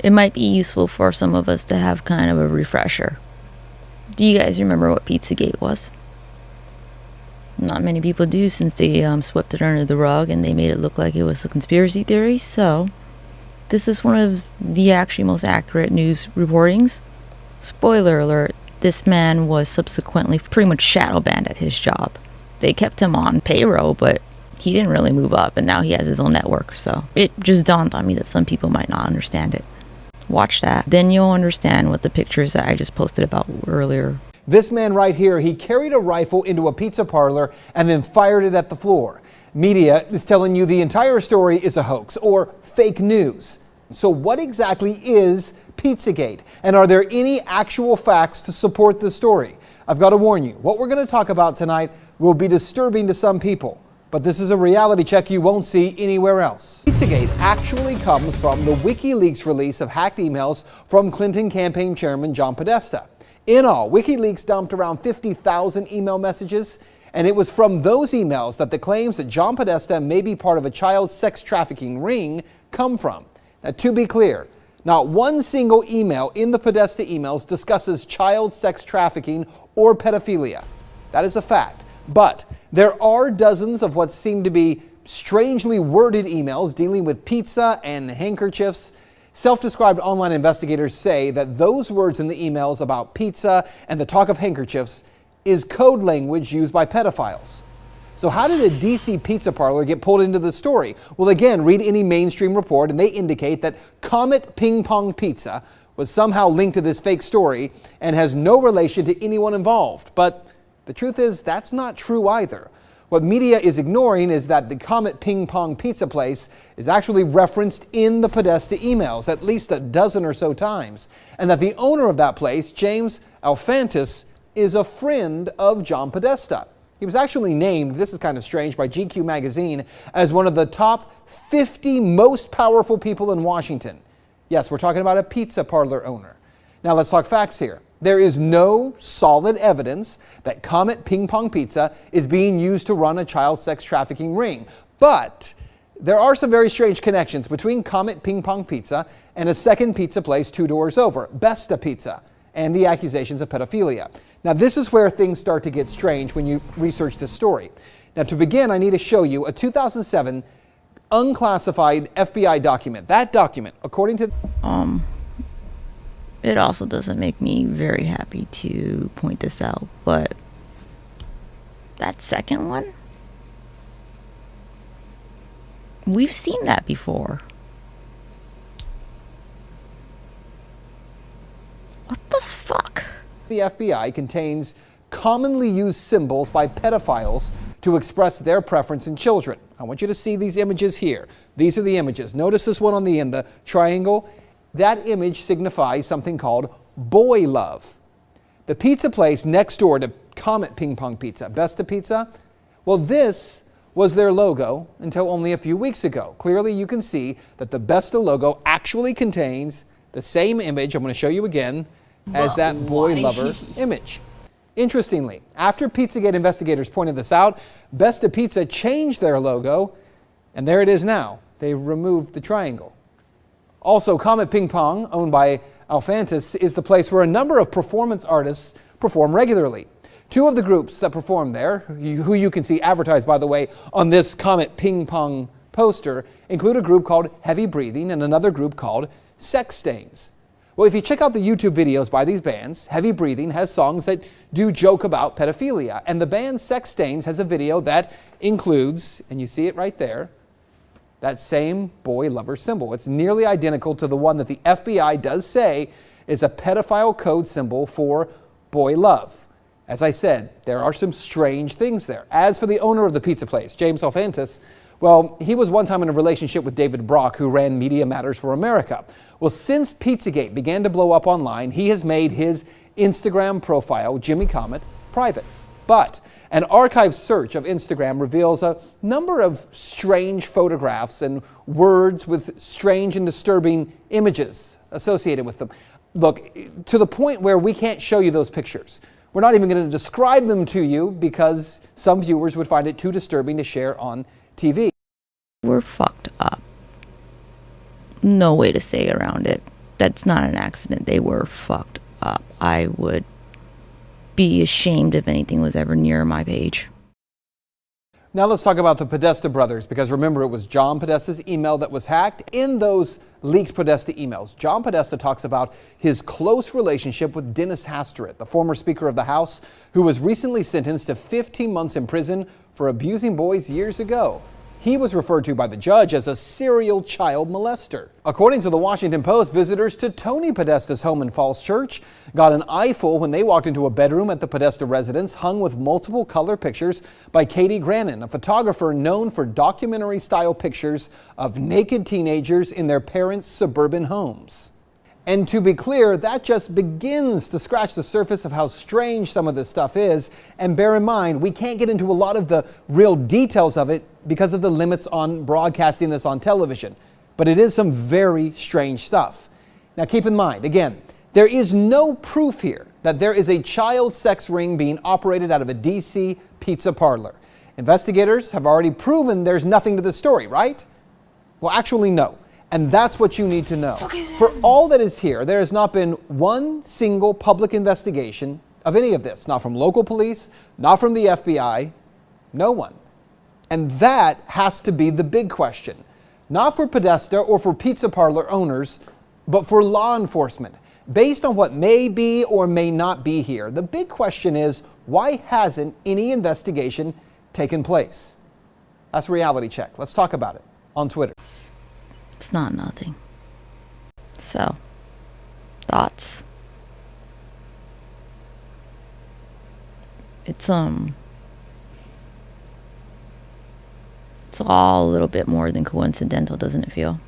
it might be useful for some of us to have kind of a refresher. Do you guys remember what Pizzagate was? Not many people do, since they swept it under the rug and they made it look like it was a conspiracy theory. So this is one of the actually most accurate news reportings. Spoiler alert, this man was subsequently pretty much shadow banned at his job. They kept him on payroll, but he didn't really move up, and now he has his own network. So it just dawned on me that some people might not understand it. Watch that, then you'll understand what the pictures that I just posted about earlier. This man right here, he carried a rifle into a pizza parlor and then fired it at the floor. Media is telling you the entire story is a hoax or fake news. So what exactly is Pizzagate? And are there any actual facts to support this story? I've got to warn you, what we're going to talk about tonight will be disturbing to some people, but this is a reality check you won't see anywhere else. Pizzagate actually comes from the WikiLeaks release of hacked emails from Clinton campaign chairman John Podesta. In all, WikiLeaks dumped around 50,000 email messages, and it was from those emails that the claims that John Podesta may be part of a child sex trafficking ring come from. Now, to be clear, not one single email in the Podesta emails discusses child sex trafficking or pedophilia. That is a fact. But there are dozens of what seem to be strangely worded emails dealing with pizza and handkerchiefs. Self-described online investigators say that those words in the emails about pizza and the talk of handkerchiefs is code language used by pedophiles. So how did a DC pizza parlor get pulled into the story? Well, again, read any mainstream report and they indicate that Comet Ping Pong Pizza was somehow linked to this fake story and has no relation to anyone involved. But the truth is, that's not true either. What media is ignoring is that the Comet Ping Pong Pizza place is actually referenced in the Podesta emails at least a dozen or so times, and that the owner of that place, James Alfantis, is a friend of John Podesta. He was actually named, this is kind of strange, by GQ magazine as one of the top 50 most powerful people in Washington. Yes, we're talking about a pizza parlor owner. Now let's talk facts here. There is no solid evidence that Comet Ping Pong Pizza is being used to run a child sex trafficking ring. But there are some very strange connections between Comet Ping Pong Pizza and a second pizza place 2 doors over, Podesta Pizza, and the accusations of pedophilia. Now this is where things start to get strange when you research this story. Now to begin, I need to show you a 2007 unclassified FBI document. That document, according to... It also doesn't make me very happy to point this out, but that second one? We've seen that before. What the fuck? The FBI contains commonly used symbols by pedophiles to express their preference in children. I want you to see these images here. These are the images. Notice this one on the end, the triangle. That image signifies something called boy love. The pizza place next door to Comet Ping Pong Pizza, Podesta Pizza, well, this was their logo until only a few weeks ago. Clearly, you can see that the Podesta logo actually contains the same image, I'm going to show you again, as that boy lover image. Interestingly, after Pizzagate investigators pointed this out, Podesta Pizza changed their logo, and there it is now. They removed the triangle. Also, Comet Ping Pong, owned by Alfantis, is the place where a number of performance artists perform regularly. 2 of the groups that perform there, who you can see advertised, by the way, on this Comet Ping Pong poster, include a group called Heavy Breathing and another group called Sex Stains. Well, if you check out the YouTube videos by these bands, Heavy Breathing has songs that do joke about pedophilia, and the band Sex Stains has a video that includes, and you see it right there, that same boy lover symbol. It's nearly identical to the one that the FBI does say is a pedophile code symbol for boy love. As I said, there are some strange things there. As for the owner of the pizza place, James Alfantis, well, he was one time in a relationship with David Brock, who ran Media Matters for America. Well, since Pizzagate began to blow up online, he has made his Instagram profile, Jimmy Comet, private. But an archive search of Instagram reveals a number of strange photographs and words with strange and disturbing images associated with them. Look, to the point where we can't show you those pictures. We're not even going to describe them to you because some viewers would find it too disturbing to share on TV. We're fucked up. No way to say around it. That's not an accident. They were fucked up. I would be ashamed if anything was ever near my page. Now let's talk about the Podesta brothers, because remember, it was John Podesta's email that was hacked. In those leaked Podesta emails, John Podesta talks about his close relationship with Dennis Hast, the former Speaker of the House, who was recently sentenced to 15 months in prison for abusing boys years ago. He was referred to by the judge as a serial child molester. According to the Washington Post, visitors to Tony Podesta's home in Falls Church got an eyeful when they walked into a bedroom at the Podesta residence hung with multiple color pictures by Katie Grannon, a photographer known for documentary-style pictures of naked teenagers in their parents' suburban homes. And to be clear, that just begins to scratch the surface of how strange some of this stuff is. And bear in mind, we can't get into a lot of the real details of it because of the limits on broadcasting this on television. But it is some very strange stuff. Now keep in mind, again, there is no proof here that there is a child sex ring being operated out of a DC pizza parlor. Investigators have already proven there's nothing to the story, right? Well, actually, no. And that's what you need to know. For all that is here, there has not been one single public investigation of any of this. Not from local police, not from the FBI, no one. And that has to be the big question. Not for Podesta or for pizza parlor owners, but for law enforcement. Based on what may be or may not be here, the big question is, why hasn't any investigation taken place? That's Reality Check. Let's talk about it on Twitter. It's not nothing. So, thoughts? It's all a little bit more than coincidental, doesn't it feel?